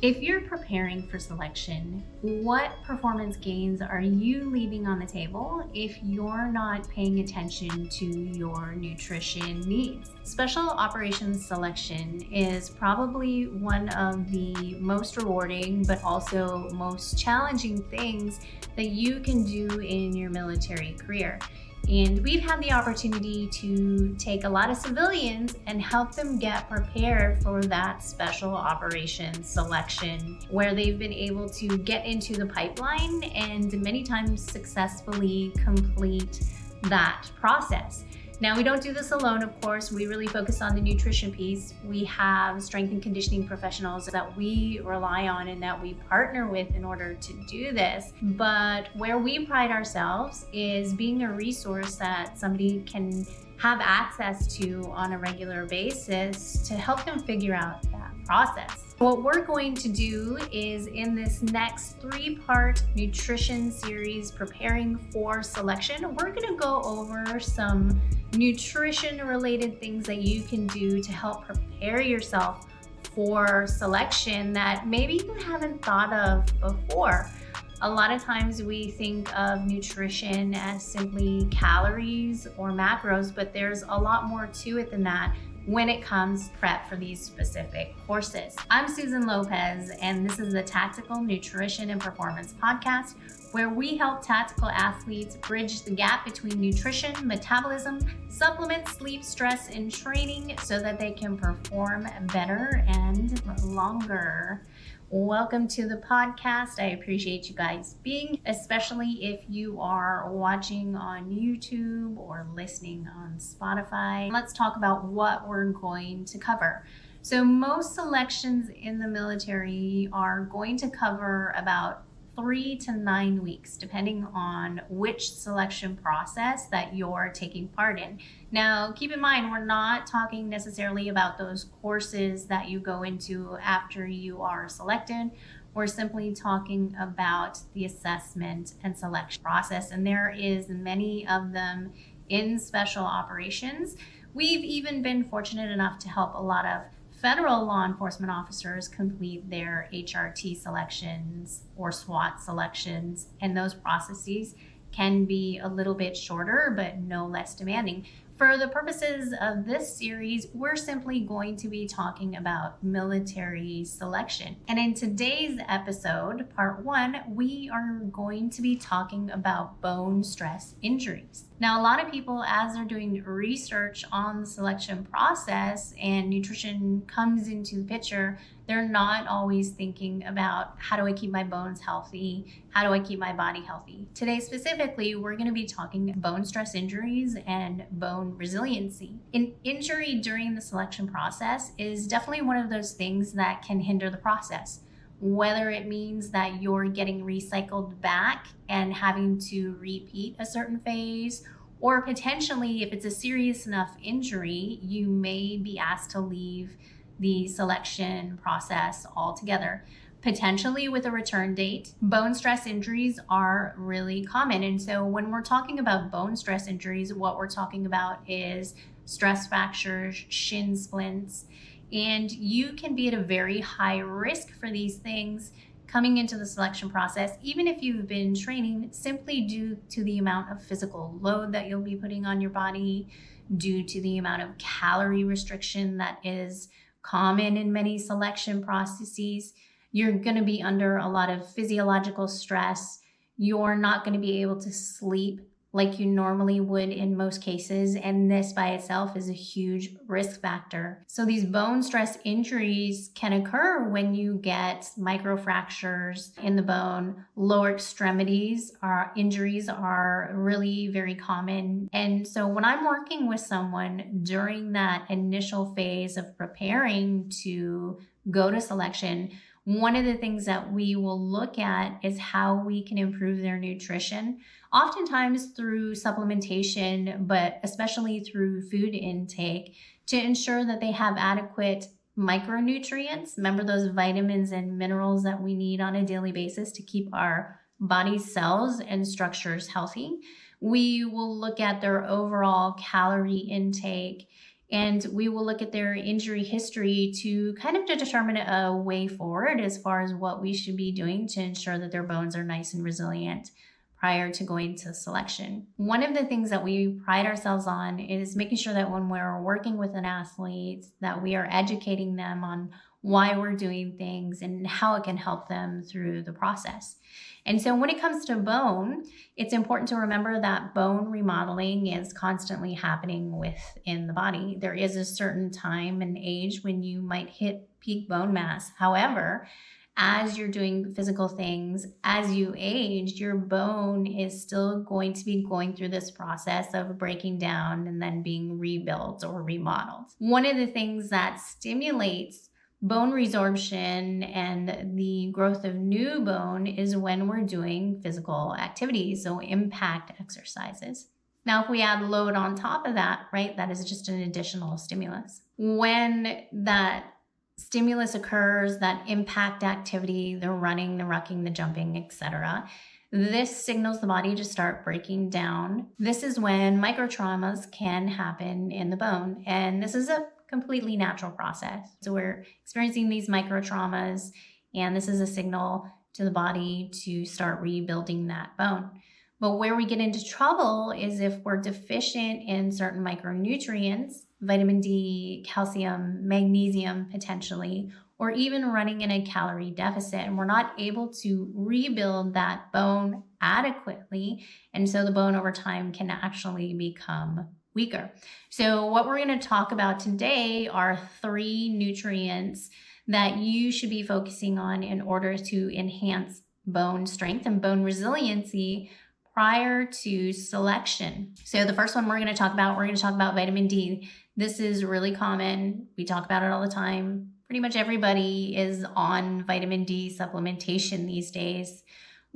If you're preparing for selection, what performance gains are you leaving on the table if you're not paying attention to your nutrition needs? Special operations selection is probably one of the most rewarding but also most challenging things that you can do in your military career. And we've had the opportunity to take a lot of civilians and help them get prepared for that special operations selection, where they've been able to get into the pipeline and many times successfully complete that process. Now, we don't do this alone, of course. We really focus on the nutrition piece. We have strength and conditioning professionals that we rely on and that we partner with in order to do this. But where we pride ourselves is being a resource that somebody can have access to on a regular basis to help them figure out that process. What we're going to do is, in this next 3-part nutrition series, Preparing for Selection, we're going to go over some nutrition related things that you can do to help prepare yourself for selection that maybe you haven't thought of before. A lot of times we think of nutrition as simply calories or macros, but there's a lot more to it than that when it comes to prep for these specific courses. I'm Susan Lopez, and this is the Tactical Nutrition and Performance Podcast, where we help tactical athletes bridge the gap between nutrition, metabolism, supplements, sleep, stress, and training so that they can perform better and longer. Welcome to the podcast. I appreciate you guys being, especially if you are watching on YouTube or listening on Spotify. Let's talk about what we're going to cover. So most selections in the military are going to cover about 3 to 9 weeks, depending on which selection process that you're taking part in. Now, keep in mind, we're not talking necessarily about those courses that you go into after you are selected. We're simply talking about the assessment and selection process, and there is many of them in special operations. We've even been fortunate enough to help a lot of federal law enforcement officers complete their HRT selections or SWAT selections, and those processes can be a little bit shorter but no less demanding. For the purposes of this series, we're simply going to be talking about military selection. And in today's episode, part 1, we are going to be talking about bone stress injuries. Now, a lot of people, as they're doing research on the selection process and nutrition comes into the picture, they're not always thinking about, how do I keep my bones healthy? How do I keep my body healthy? Today, specifically, we're going to be talking bone stress injuries and bone resiliency. An injury during the selection process is definitely one of those things that can hinder the process, whether it means that you're getting recycled back and having to repeat a certain phase, or potentially, if it's a serious enough injury, you may be asked to leave the selection process altogether, potentially with a return date. Bone stress injuries are really common. And so when we're talking about bone stress injuries, what we're talking about is stress fractures, shin splints, and you can be at a very high risk for these things coming into the selection process, even if you've been training, simply due to the amount of physical load that you'll be putting on your body, due to the amount of calorie restriction that is common in many selection processes. You're going to be under a lot of physiological stress. You're not going to be able to sleep like you normally would in most cases, and this by itself is a huge risk factor. So these bone stress injuries can occur when you get microfractures in the bone. Lower extremities injuries are really very common. And so when I'm working with someone during that initial phase of preparing to go to selection, one of the things that we will look at is how we can improve their nutrition, oftentimes through supplementation, but especially through food intake, to ensure that they have adequate micronutrients. Remember those vitamins and minerals that we need on a daily basis to keep our body cells and structures healthy. We will look at their overall calorie intake And we will look at their injury history to kind of determine a way forward as far as what we should be doing to ensure that their bones are nice and resilient prior to going to selection. One of the things that we pride ourselves on is making sure that when we're working with an athlete, that we are educating them on why we're doing things and how it can help them through the process. And so when it comes to bone, it's important to remember that bone remodeling is constantly happening within the body. There is a certain time and age when you might hit peak bone mass. However, as you're doing physical things, as you age, your bone is still going to be going through this process of breaking down and then being rebuilt or remodeled. One of the things that stimulates bone resorption and the growth of new bone is when we're doing physical activities, so impact exercises. Now, if we add load on top of that, right, that is just an additional stimulus. When that stimulus occurs, that impact activity, the running, the rucking, the jumping, etc., this signals the body to start breaking down. This is when microtraumas can happen in the bone, and this is a completely natural process. So we're experiencing these microtraumas, and this is a signal to the body to start rebuilding that bone. But where we get into trouble is if we're deficient in certain micronutrients, vitamin D, calcium, magnesium potentially, or even running in a calorie deficit, and we're not able to rebuild that bone adequately. And so the bone over time can actually become weaker. So what we're going to talk about today are 3 nutrients that you should be focusing on in order to enhance bone strength and bone resiliency prior to selection. So the first one we're going to talk about vitamin D. This is really common. We talk about it all the time. Pretty much everybody is on vitamin D supplementation these days.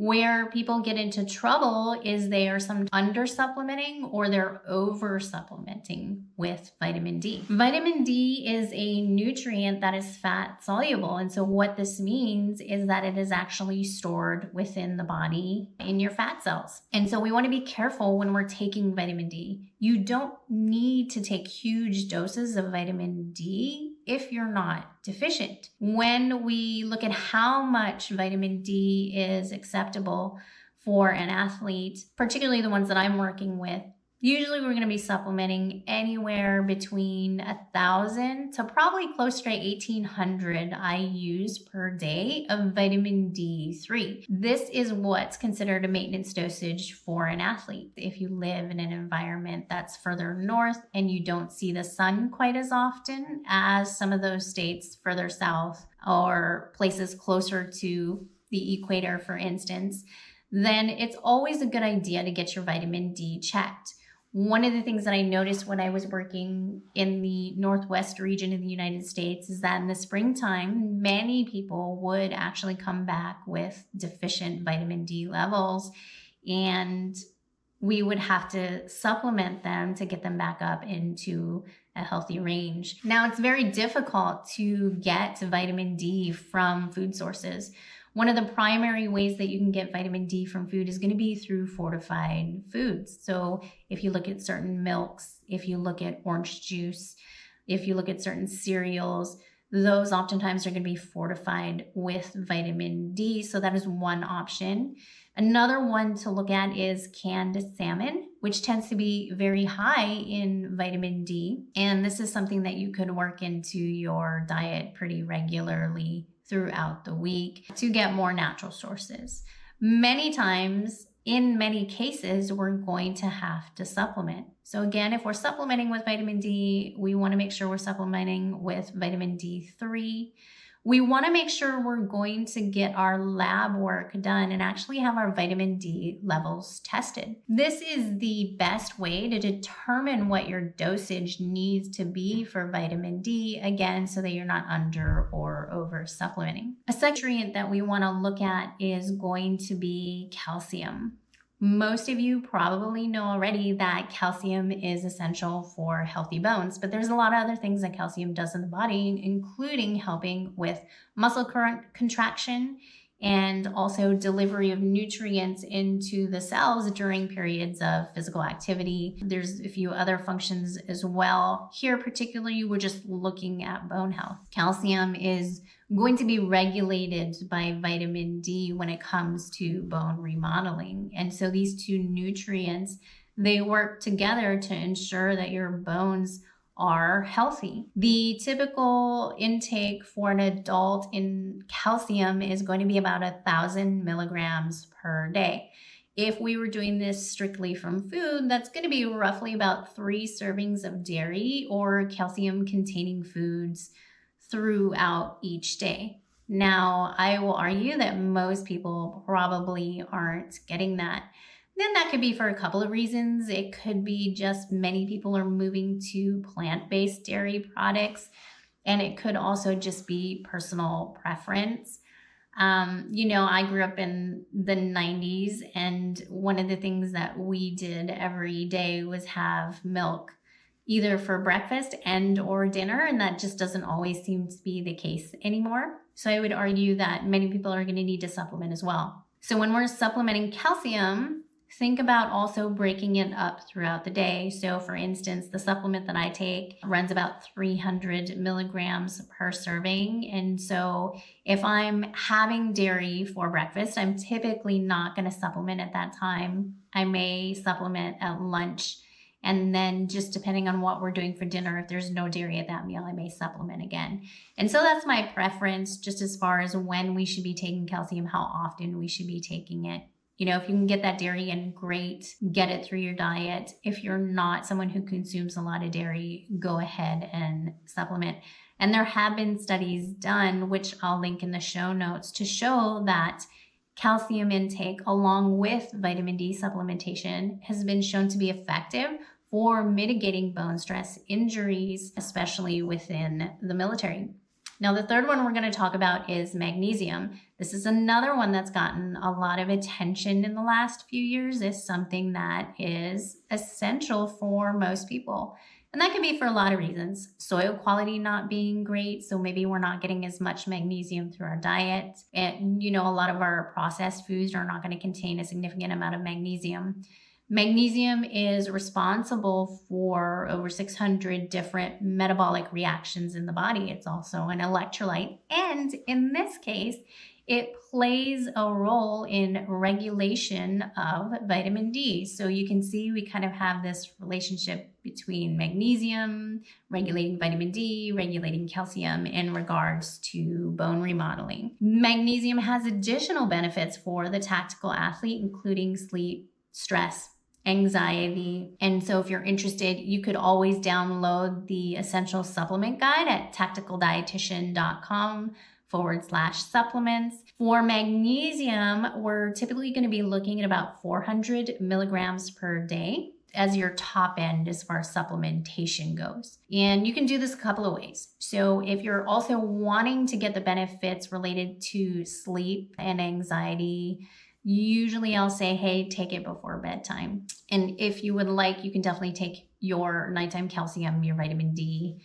Where people get into trouble is they are some under supplementing or they're over supplementing with vitamin D. Vitamin D is a nutrient that is fat soluble. And so what this means is that it is actually stored within the body in your fat cells. And so we want to be careful when we're taking vitamin D. You don't need to take huge doses of vitamin D if you're not deficient. When we look at how much vitamin D is acceptable for an athlete, particularly the ones that I'm working with, usually we're going to be supplementing anywhere between 1,000 to probably close to 1,800 IUs per day of vitamin D3. This is what's considered a maintenance dosage for an athlete. If you live in an environment that's further north and you don't see the sun quite as often as some of those states further south or places closer to the equator, for instance, then it's always a good idea to get your vitamin D checked. One of the things that I noticed when I was working in the Northwest region of the United States is that in the springtime, many people would actually come back with deficient vitamin D levels, and we would have to supplement them to get them back up into a healthy range. Now, it's very difficult to get vitamin D from food sources. One of the primary ways that you can get vitamin D from food is going to be through fortified foods. So if you look at certain milks, if you look at orange juice, if you look at certain cereals, those oftentimes are going to be fortified with vitamin D. So that is one option. Another one to look at is canned salmon, which tends to be very high in vitamin D. And this is something that you could work into your diet pretty regularly throughout the week to get more natural sources. Many times, in many cases, we're going to have to supplement. So again, if we're supplementing with vitamin D, we want to make sure we're supplementing with vitamin D3. We want to make sure we're going to get our lab work done and actually have our vitamin D levels tested. This is the best way to determine what your dosage needs to be for vitamin D, again, so that you're not under or over supplementing. A second nutrient that we want to look at is going to be calcium. Most of you probably know already that calcium is essential for healthy bones, but there's a lot of other things that calcium does in the body, including helping with muscle contraction and also delivery of nutrients into the cells during periods of physical activity. There's a few other functions as well. Here, particularly, we're just looking at bone health. Calcium is going to be regulated by vitamin D when it comes to bone remodeling. And so these two nutrients, they work together to ensure that your bones are healthy. The typical intake for an adult in calcium is going to be about 1,000 milligrams per day. If we were doing this strictly from food, that's going to be roughly about 3 servings of dairy or calcium containing foods throughout each day. Now, I will argue that most people probably aren't getting that. Then that could be for a couple of reasons. It could be just many people are moving to plant-based dairy products, and it could also just be personal preference. I grew up in the 90s, and one of the things that we did every day was have milk either for breakfast and or dinner, and that just doesn't always seem to be the case anymore. So I would argue that many people are going to need to supplement as well. So when we're supplementing calcium, think about also breaking it up throughout the day. So for instance, the supplement that I take runs about 300 milligrams per serving. And so if I'm having dairy for breakfast, I'm typically not going to supplement at that time. I may supplement at lunch. And then just depending on what we're doing for dinner, if there's no dairy at that meal, I may supplement again. And so that's my preference just as far as when we should be taking calcium, how often we should be taking it. If you can get that dairy in, great, get it through your diet. If you're not someone who consumes a lot of dairy, go ahead and supplement. And there have been studies done, which I'll link in the show notes, to show that calcium intake along with vitamin D supplementation has been shown to be effective for mitigating bone stress injuries, especially within the military. Now, the third one we're going to talk about is magnesium. This is another one that's gotten a lot of attention in the last few years as something that is essential for most people. And that can be for a lot of reasons. Soil quality not being great, so maybe we're not getting as much magnesium through our diet. And, a lot of our processed foods are not going to contain a significant amount of magnesium. Magnesium is responsible for over 600 different metabolic reactions in the body. It's also an electrolyte. And in this case, it plays a role in regulation of vitamin D. So you can see we kind of have this relationship between magnesium, regulating vitamin D, regulating calcium in regards to bone remodeling. Magnesium has additional benefits for the tactical athlete, including sleep, stress, anxiety. And so if you're interested, you could always download the essential supplement guide at tacticaldietitian.com/supplements. For magnesium, we're typically going to be looking at about 400 milligrams per day as your top end as far as supplementation goes. And you can do this a couple of ways. So if you're also wanting to get the benefits related to sleep and anxiety, usually I'll say, hey, take it before bedtime. And if you would like, you can definitely take your nighttime calcium, your vitamin D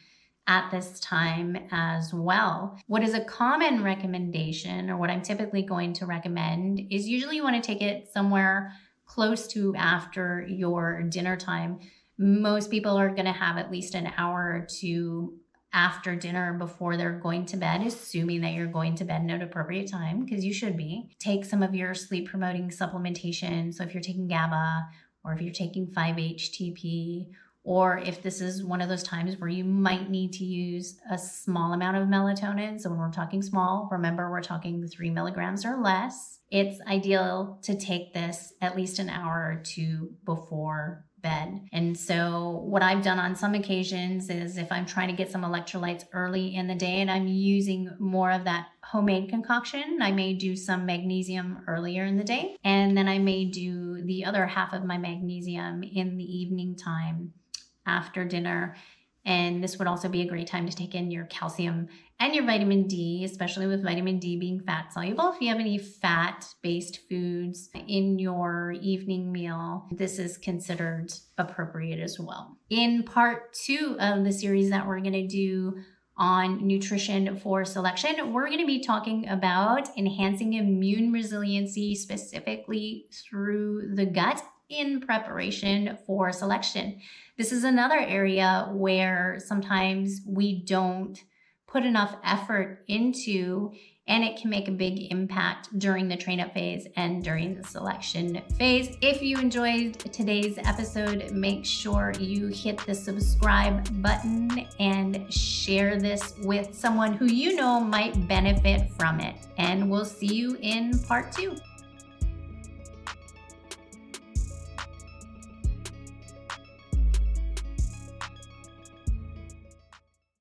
at this time as well. What is a common recommendation, or what I'm typically going to recommend, is usually you want to take it somewhere close to after your dinner time. Most people are going to have at least an hour or two after dinner before they're going to bed, assuming that you're going to bed at an appropriate time, because you should be. Take some of your sleep promoting supplementation. So if you're taking GABA, or if you're taking 5-HTP, or if this is one of those times where you might need to use a small amount of melatonin. So when we're talking small, remember we're talking 3 milligrams or less. It's ideal to take this at least an hour or two before bed. And so what I've done on some occasions is if I'm trying to get some electrolytes early in the day and I'm using more of that homemade concoction, I may do some magnesium earlier in the day. And then I may do the other half of my magnesium in the evening time after dinner. And this would also be a great time to take in your calcium and your vitamin D, especially with vitamin D being fat soluble. If you have any fat-based foods in your evening meal, this is considered appropriate as well. In part 2 of the series that we're going to do on nutrition for selection, we're going to be talking about enhancing immune resiliency specifically through the gut in preparation for selection. This is another area where sometimes we don't put enough effort into, and it can make a big impact during the train up phase and during the selection phase. If you enjoyed today's episode, make sure you hit the subscribe button and share this with someone who you know might benefit from it. And we'll see you in part 2.